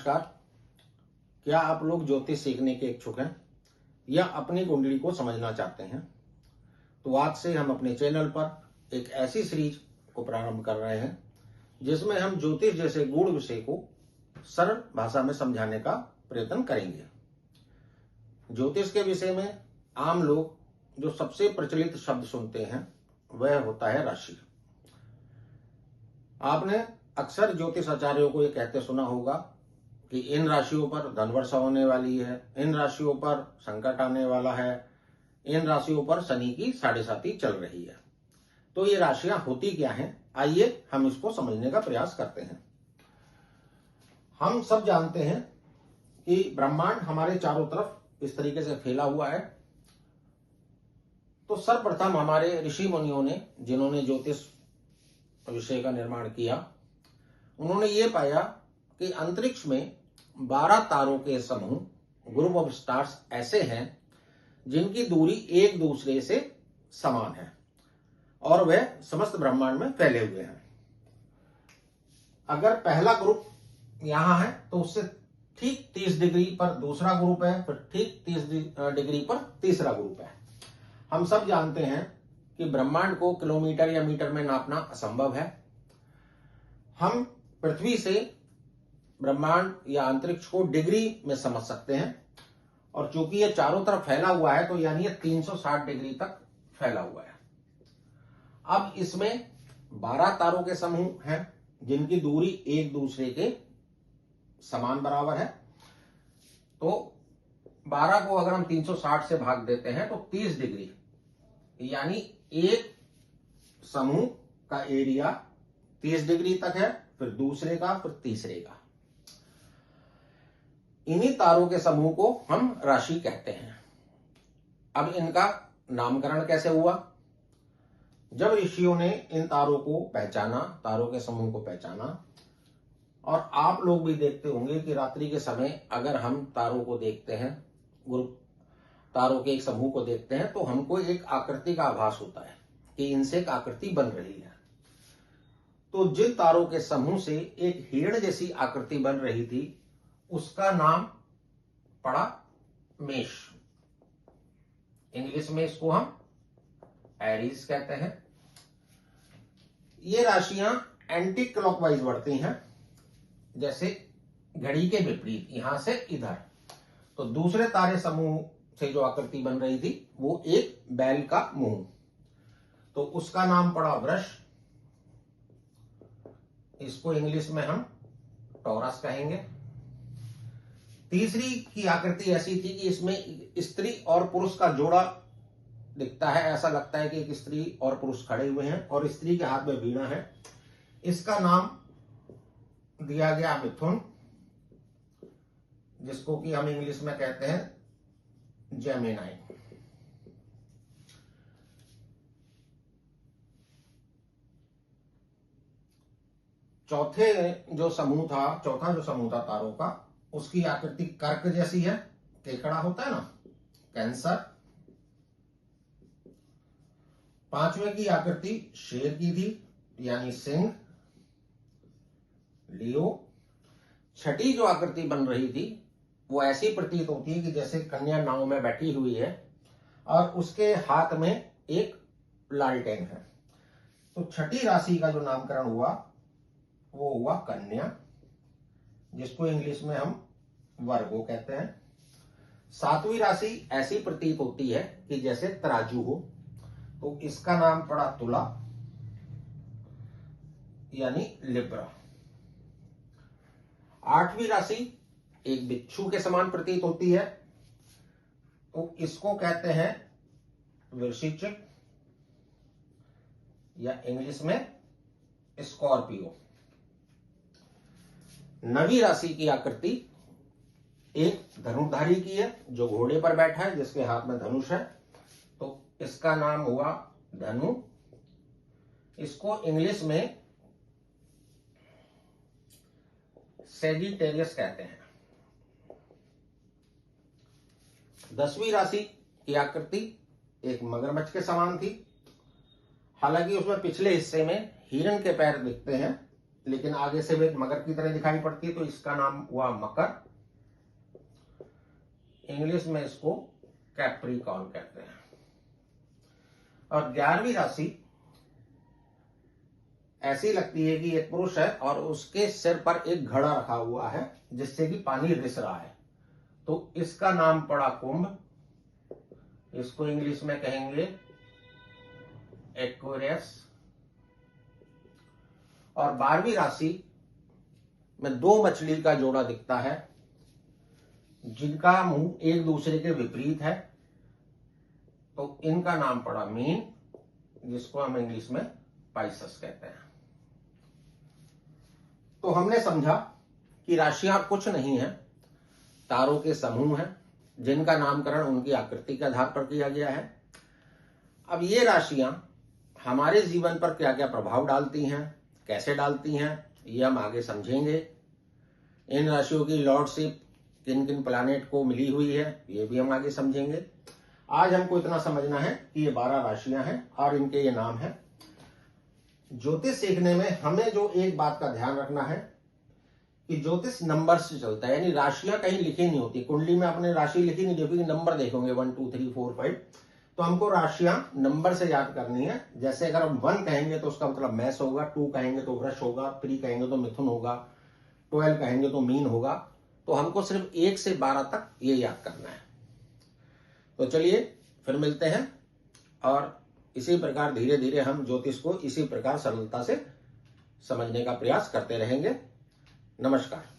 नमस्कार। क्या आप लोग ज्योतिष सीखने के इच्छुक हैं या अपनी कुंडली को समझना चाहते हैं? तो आज से हम अपने चैनल पर एक ऐसी सीरीज को प्रारंभ कर रहे हैं जिसमें हम ज्योतिष जैसे गूढ़ विषय को सरल भाषा में समझाने का प्रयत्न करेंगे। ज्योतिष के विषय में आम लोग जो सबसे प्रचलित शब्द सुनते हैं वह होता है राशि। आपने अक्सर ज्योतिष आचार्यों को ये कहते सुना होगा कि इन राशियों पर धन वर्षा होने वाली है, इन राशियों पर संकट आने वाला है, इन राशियों पर शनि की 7.5 चल रही है। तो ये राशियां होती क्या हैं? आइए हम इसको समझने का प्रयास करते हैं। हम सब जानते हैं कि ब्रह्मांड हमारे चारों तरफ इस तरीके से फैला हुआ है। तो सर्वप्रथम हमारे ऋषि मुनियों ने, जिन्होंने ज्योतिष विषय का निर्माण किया, उन्होंने ये पाया कि अंतरिक्ष में 12 तारों के समूह, ग्रुप ऑफ स्टार्स ऐसे हैं जिनकी दूरी एक दूसरे से समान है और वह समस्त ब्रह्मांड में फैले हुए हैं। अगर पहला ग्रुप यहां है तो उससे ठीक 30 डिग्री पर दूसरा ग्रुप है, फिर ठीक 30 डिग्री पर तीसरा ग्रुप है। हम सब जानते हैं कि ब्रह्मांड को किलोमीटर या मीटर में नापना असंभव है। हम पृथ्वी से ब्रह्मांड या अंतरिक्ष को डिग्री में समझ सकते हैं और चूंकि ये चारों तरफ फैला हुआ है तो यानी ये 360 डिग्री तक फैला हुआ है। अब इसमें 12 तारों के समूह हैं जिनकी दूरी एक दूसरे के समान बराबर है। तो 12 को अगर हम 360 से भाग देते हैं तो 30 डिग्री, यानी एक समूह का एरिया 30 डिग्री तक है, फिर दूसरे का, फिर तीसरे का। इन्हीं तारों के समूह को हम राशि कहते हैं। अब इनका नामकरण कैसे हुआ? जब ऋषियों ने इन तारों को पहचाना, तारों के समूह को पहचाना, और आप लोग भी देखते होंगे कि रात्रि के समय अगर हम तारों को देखते हैं, ग्रुप तारों के एक समूह को देखते हैं, तो हमको एक आकृति का आभास होता है कि इनसे एक आकृति बन रही है। तो जिन तारों के समूह से एक हिरण जैसी आकृति बन रही थी उसका नाम पड़ा मेष। इंग्लिश में इसको हम एरीज कहते हैं। ये राशियां एंटी क्लॉकवाइज बढ़ती हैं, जैसे घड़ी के विपरीत, यहां से इधर। तो दूसरे तारे समूह से जो आकृति बन रही थी वो एक बैल का मुंह, तो उसका नाम पड़ा वृष। इसको इंग्लिश में हम टॉरस कहेंगे। तीसरी की आकृति ऐसी थी कि इसमें स्त्री और पुरुष का जोड़ा दिखता है। ऐसा लगता है कि एक स्त्री और पुरुष खड़े हुए हैं और स्त्री के हाथ में वीणा है। इसका नाम दिया गया मिथुन, जिसको कि हम इंग्लिश में कहते हैं जेमिनाई। चौथा जो समूह था तारों का, उसकी आकृति कर्क जैसी है, केकड़ा होता है ना, कैंसर। पांचवें की आकृति शेर की थी, यानी सिंह, लियो। छठी जो आकृति बन रही थी वो ऐसी प्रतीत होती है कि जैसे कन्या नाव में बैठी हुई है और उसके हाथ में एक लालटेन है। तो छठी राशि का जो नामकरण हुआ वो हुआ कन्या, जिसको इंग्लिश में हम वर्गो कहते हैं। सातवीं राशि ऐसी प्रतीत होती है कि जैसे तराजू हो, तो इसका नाम पड़ा तुला, यानी लिब्रा। आठवीं राशि एक बिच्छू के समान प्रतीत होती है, तो इसको कहते हैं वृश्चिक, या इंग्लिश में स्कॉर्पियो। नवीं राशि की आकृति एक धनुर्धारी की है, जो घोड़े पर बैठा है, जिसके हाथ में धनुष है, तो इसका नाम हुआ धनु। इसको इंग्लिश में सेजिटेरियस कहते हैं। 10वीं राशि की आकृति एक मगरमच्छ के समान थी, हालांकि उसमें पिछले हिस्से में हिरण के पैर दिखते हैं, लेकिन आगे से वे मगर की तरह दिखाई पड़ती है, तो इसका नाम हुआ मकर। इंग्लिश में इसको कैप्रिकॉर्न कहते हैं। और 11वीं राशि ऐसी लगती है कि एक पुरुष है और उसके सिर पर एक घड़ा रखा हुआ है जिससे कि पानी रिस रहा है, तो इसका नाम पड़ा कुंभ। इसको इंग्लिश में कहेंगे एक्वेरियस। और 12वीं राशि में दो मछली का जोड़ा दिखता है जिनका मुंह एक दूसरे के विपरीत है, तो इनका नाम पड़ा मीन, जिसको हम इंग्लिश में पाइसेस कहते हैं। तो हमने समझा कि राशियां कुछ नहीं है, तारों के समूह हैं जिनका नामकरण उनकी आकृति के आधार पर किया गया है। अब ये राशियां हमारे जीवन पर क्या क्या प्रभाव डालती हैं, कैसे डालती हैं, ये हम आगे समझेंगे। इन राशियों की लॉर्डशिप किन किन प्लैनेट को मिली हुई है, ये भी हम आगे समझेंगे। आज हमको इतना समझना है कि ये 12 राशियां हैं और इनके ये नाम हैं। ज्योतिष सीखने में हमें जो एक बात का ध्यान रखना है कि ज्योतिष नंबर से चलता है, यानी राशियां कहीं लिखी नहीं होती। कुंडली में आपने राशि लिखी नहीं देखोगे, नंबर देखोगे 1 2 3 4 5, तो हमको राशियां नंबर से याद करनी है। जैसे अगर हम 1 कहेंगे तो उसका मतलब मेष होगा, 2 कहेंगे तो वृष होगा, 3 कहेंगे तो मिथुन होगा, 12 कहेंगे तो मीन होगा। तो हमको सिर्फ 1 से 12 तक ये याद करना है। तो चलिए फिर मिलते हैं और इसी प्रकार धीरे धीरे हम ज्योतिष को इसी प्रकार सरलता से समझने का प्रयास करते रहेंगे। नमस्कार।